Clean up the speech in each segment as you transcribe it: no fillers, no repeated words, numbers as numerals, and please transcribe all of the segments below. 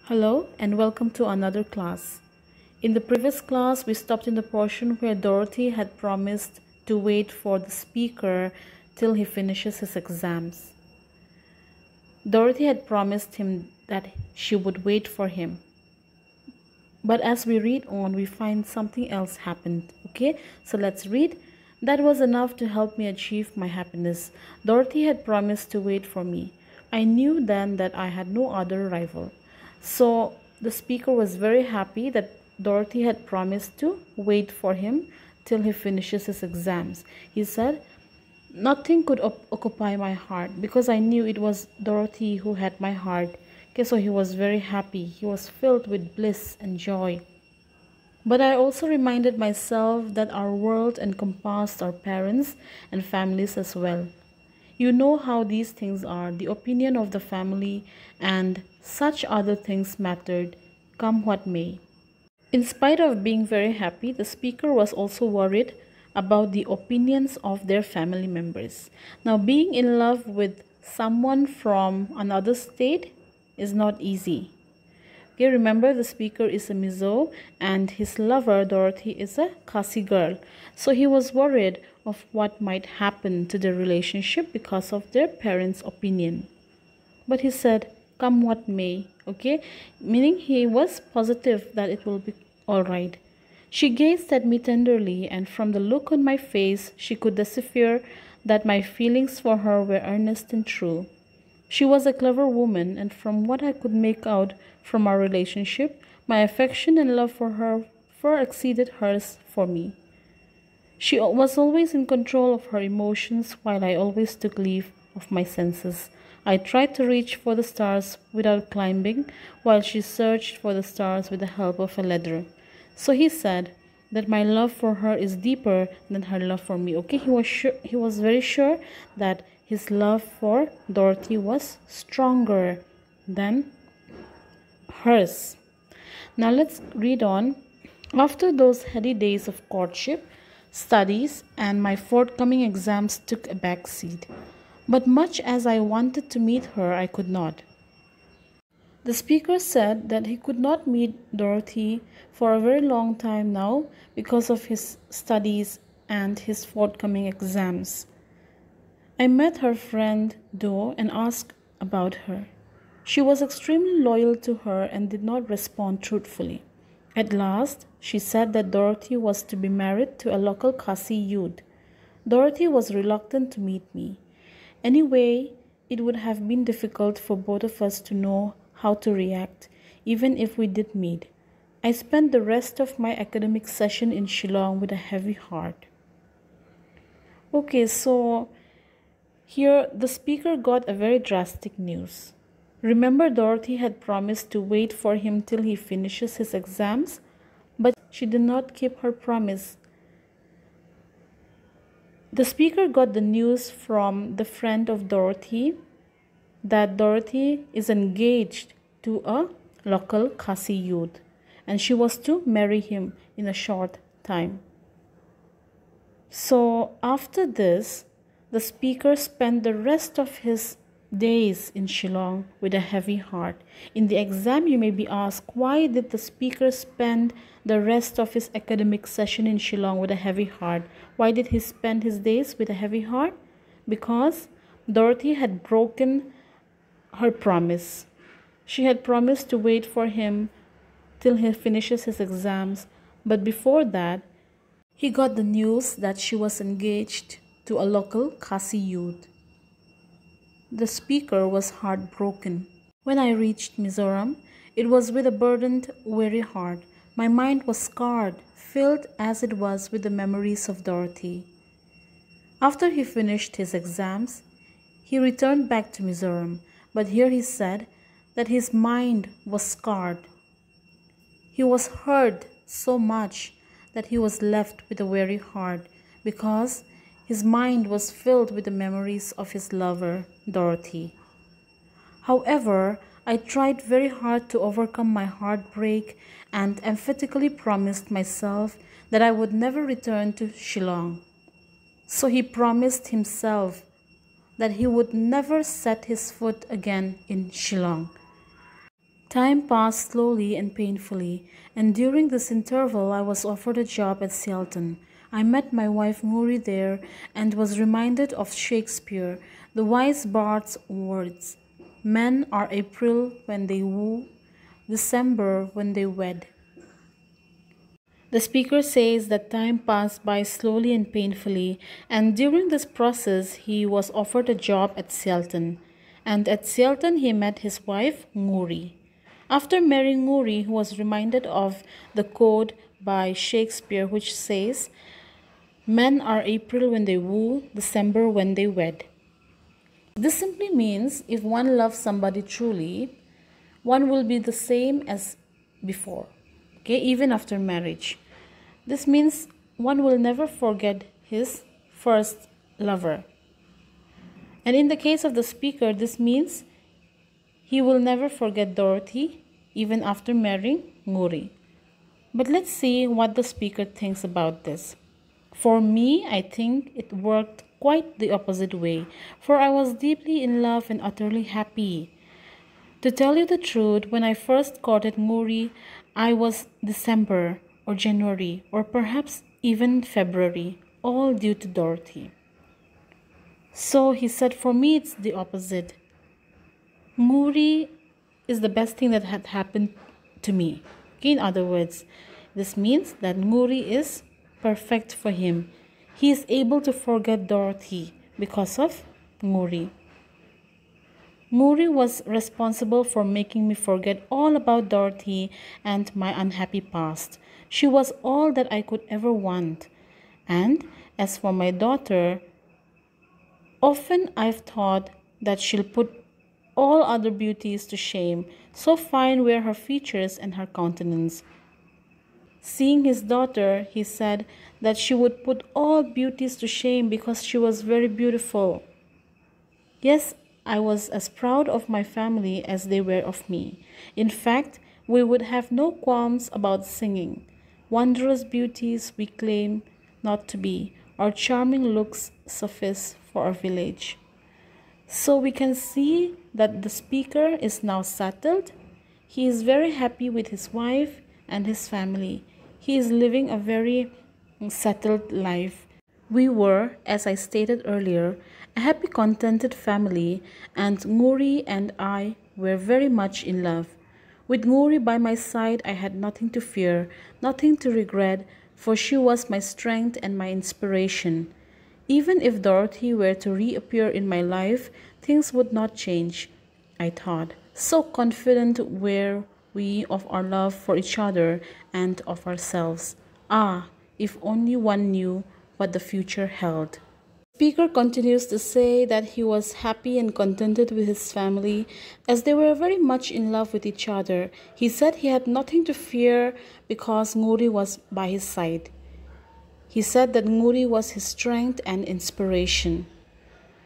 Hello and welcome to another class. In the previous class, we stopped in the portion where Dorothy had promised to wait for the speaker till he finishes his exams. Dorothy had promised him that she would wait for him. But as we read on, we find something else happened. Okay, so let's read. That was enough to help me achieve my happiness. Dorothy had promised to wait for me. I knew then that I had no other rival. So the speaker was very happy that Dorothy had promised to wait for him till he finishes his exams. He said, nothing could occupy my heart because I knew it was Dorothy who had my heart. Okay, so he was very happy. He was filled with bliss and joy. But I also reminded myself that our world encompassed our parents and families as well. You know how these things are. The opinion of the family and such other things mattered, come what may. In spite of being very happy, the speaker was also worried about the opinions of their family members. Now, being in love with someone from another state is not easy. Okay, remember the speaker is a Mizo and his lover Dorothy is a Khasi girl. So he was worried of what might happen to their relationship because of their parents' opinion. But he said, come what may, okay? Meaning he was positive that it will be all right. She gazed at me tenderly, and from the look on my face, she could decipher that my feelings for her were earnest and true. She was a clever woman, and from what I could make out from our relationship, my affection and love for her far exceeded hers for me. She was always in control of her emotions, while I always took leave of my senses. I tried to reach for the stars without climbing, while she searched for the stars with the help of a ladder. So he said that my love for her is deeper than her love for me. Okay, he was very sure that his love for Dorothy was stronger than hers. Now let's read on. After those heady days of courtship, studies, and my forthcoming exams took a back seat. But much as I wanted to meet her, I could not. The speaker said that he could not meet Dorothy for a very long time now because of his studies and his forthcoming exams. I met her friend Do and asked about her. She was extremely loyal to her and did not respond truthfully. At last, she said that Dorothy was to be married to a local Khasi youth. Dorothy was reluctant to meet me. Anyway, it would have been difficult for both of us to know how to react, even if we did meet. I spent the rest of my academic session in Shillong with a heavy heart. Okay, so here the speaker got a very drastic news. Remember, Dorothy had promised to wait for him till he finishes his exams, but she did not keep her promise. The speaker got the news from the friend of Dorothy that Dorothy is engaged to a local Khasi youth and she was to marry him in a short time. So after this, the speaker spent the rest of his days in Shillong with a heavy heart. In the exam, you may be asked, why did the speaker spend the rest of his academic session in Shillong with a heavy heart? Why did he spend his days with a heavy heart? Because Dorothy had broken her promise. She had promised to wait for him till he finishes his exams, but before that, he got the news that she was engaged to a local Khasi youth. The speaker was heartbroken. When I reached Mizoram, it was with a burdened, weary heart. My mind was scarred, filled as it was with the memories of Dorothy. After he finished his exams, he returned back to Mizoram, but here he said that his mind was scarred. He was hurt so much that he was left with a weary heart because his mind was filled with the memories of his lover, Dorothy. However, I tried very hard to overcome my heartbreak and emphatically promised myself that I would never return to Shillong. So he promised himself that he would never set his foot again in Shillong. Time passed slowly and painfully, and during this interval I was offered a job at Sialton. I met my wife Nguri there and was reminded of Shakespeare, the wise bard's words. Men are April when they woo, December when they wed. The speaker says that time passed by slowly and painfully, and during this process he was offered a job at Sialton. And at Sialton he met his wife Nguri. After marrying Nguri, he was reminded of the quote by Shakespeare which says, "Men are April when they woo, December when they wed." This simply means if one loves somebody truly, one will be the same as before, okay, even after marriage. This means one will never forget his first lover. And in the case of the speaker, this means he will never forget Dorothy even after marrying Nguri. But let's see what the speaker thinks about this. For me, I think it worked quite the opposite way, for I was deeply in love and utterly happy. To tell you the truth, when I first courted Nguri, I was December or January or perhaps even February, all due to Dorothy. So he said, for me it's the opposite. Nguri is the best thing that had happened to me. Okay, in other words, this means that Nguri is perfect for him. He is able to forget Dorothy because of Nguri. Nguri was responsible for making me forget all about Dorothy and my unhappy past. She was all that I could ever want. And as for my daughter, often I've thought that she'll put all other beauties to shame, so fine were her features and her countenance. Seeing his daughter, he said that she would put all beauties to shame because she was very beautiful. Yes, I was as proud of my family as they were of me. In fact, we would have no qualms about singing. Wondrous beauties we claim not to be. Our charming looks suffice for our village. So we can see that the speaker is now settled. He is very happy with his wife and his family. He is living a very settled life. We were, as I stated earlier, a happy, contented family, and Nguri and I were very much in love. With Nguri by my side, I had nothing to fear, nothing to regret, for she was my strength and my inspiration. Even if Dorothy were to reappear in my life, things would not change, I thought. So confident were we of our love for each other and of ourselves. Ah, if only one knew what the future held. The speaker continues to say that he was happy and contented with his family as they were very much in love with each other. He said he had nothing to fear because Nguri was by his side. He said that Nguri was his strength and inspiration.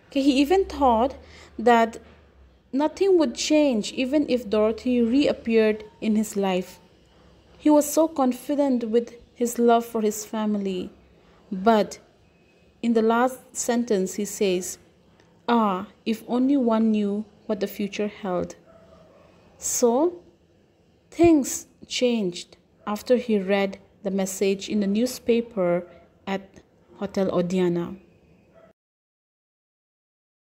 Okay, he even thought that nothing would change even if Dorothy reappeared in his life. He was so confident with his love for his family. But in the last sentence he says, "Ah, if only one knew what the future held." So things changed after he read the message in the newspaper at Hotel Odiana.